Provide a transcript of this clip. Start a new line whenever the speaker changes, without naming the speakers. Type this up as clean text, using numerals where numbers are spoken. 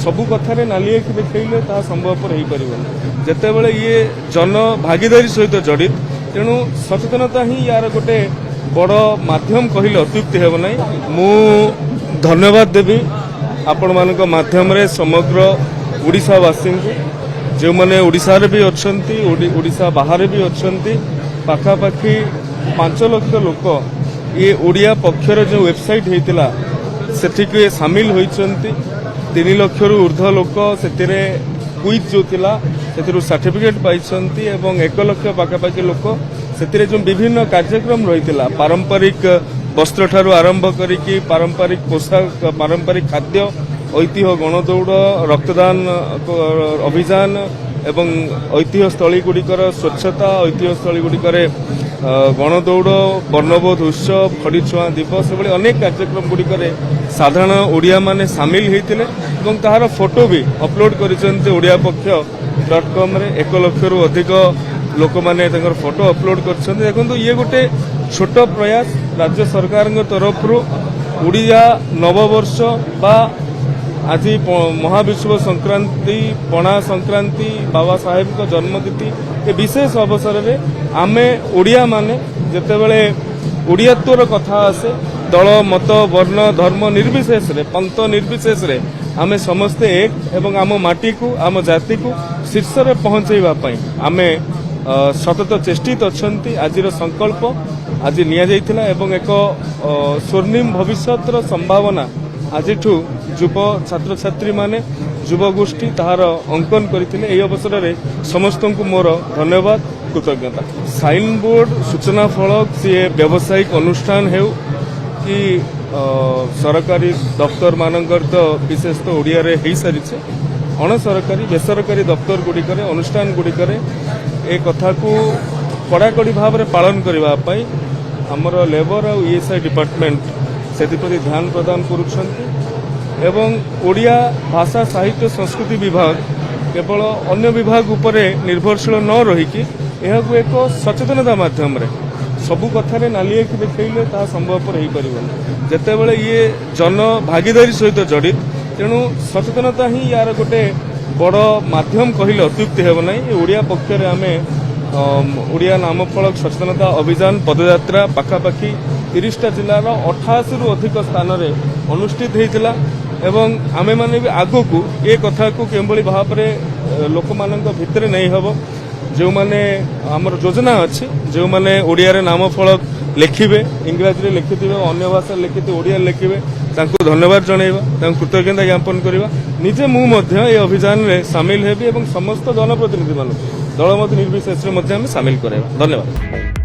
सबु कथार नाली आखि देखले ता संभवपर हो पार जितेबाला ये जन भागीदारी सहित जड़ित तेणु सचेतनता ही यार गोटे बड़ माध्यम कहले अत्युक्ति हेब ना। मु धन्यवाद देवी आपण मानक माध्यम रे समग्र ओडिशावासी जो मैंने ओडिशा रे भी अच्छी ओडिशा बाहर भी अच्छी पाखापाखि 5 लाख लोक ये ओडिया पक्षर जो वेबसाइट होता से सामिल होती 3 लाख ऊर्ध्व लोक से क्विज जो थिला से सर्टिफिकेट पाई 1 लाख पाखापाखि लोक से जो विभिन्न कार्यक्रम रही पारंपरिक वस्त्र ठारू आरंभ करिकी पारंपरिक पोशाक पारंपरिक खाद्य ऐतिह्य गणदौड़ रक्तदान अभियान एवं ऐतिह्य स्थली गुड़िकर स्वच्छता ऐतिह्य स्थली गुड़िकर गणदौड़ वर्णबोध उत्सव खड़ीछुआ दिवस एभली अनेक कार्यक्रम गुड़िकर साधारण ओडिया माने सामिल होते तार फोटो भी अपलोड करिया पक्ष.com 1 लाख अधिक लोक मैंने फोटो अपलोड कर देखो ये गोटे छोट प्रयास राज्य सरकार तरफ ओडिया नववर्ष बा आज महाविश्व संक्रांति पणा संक्रांति बाबा साहेब का जन्मतिथि ये विशेष अवसर में आमे ओडिया माने जेतेबेले ओडियात्वर कथा आसे दल मत वर्ण धर्म निर्विशेष रे पंथ निर्विशेष रे आमे समस्ते एक एवं आम माटी को आम जाति को शीर्ष रे पहुंचेबा पई आमे सतत चेष्टित अच्छी आज संकल्प आज निया जाइथिला एवं एक स्वर्णिम भविष्यतर संभावना आज युव छात्र छात्री माने युव गोष्ठी तार अंकन करथिले एई अवसर रे समस्त को मोर धन्यवाद कृतज्ञता। साइन बोर्ड सूचना फलक सी व्यावसायिक अनुष्ठान हेउ कि सरकारी दफ्तर मानकर तो विशेष तो ओडिया रे हेई सारिছে अण सरकारी बेसरकारी दफ्तर गुड़िकर अनुष्ठान गुड़िकर ए कथा को कड़ाकड़ी भाव में पालन करने आमर लेबर और ईएसआई डिपार्टमेंट से ध्यान प्रदान करुछंती एवं ओडिया भाषा साहित्य संस्कृति विभाग केवल अन्य विभाग उपरे निर्भरशील न रहीकि यह एक सचेतनता माध्यम रे सबु कथार नाली आखि देखले ता संभवपर हो पार जितेबाला ये जन भागीदारी सहित जड़ित तेणु सचेतनता ही यार गोटे बड़ माध्यम कहले अत्युक्ति हेब ना। ओडिया पक्षर आम ओडिया नामफलक सचेतनता अभियान पदयात्रा पाखापाखि 30टा जिलार 88 रु अधिक स्थान में अनुष्ठित होता एवं आमे माने भी आगो को ये कथा को केभली भाव में लोक मान भितर नहीं हब जो माने आमर योजना अच्छी जो माने ओडिया रे नामफलक लिखिबे इंग्राजी रे लिखिथिबे अन्य भाषा लिखिथे ओडिया लिखिबे तांको धन्यवाद जणाइबा तांको कृतज्ञता ज्ञापन करबा निजे मु मध्य ए अभियान रे शामिल हेबी एवं समस्त जनप्रतिनिधि मान दल मत निर्विशेष रे मध्य हम शामिल कराइबा। धन्यवाद।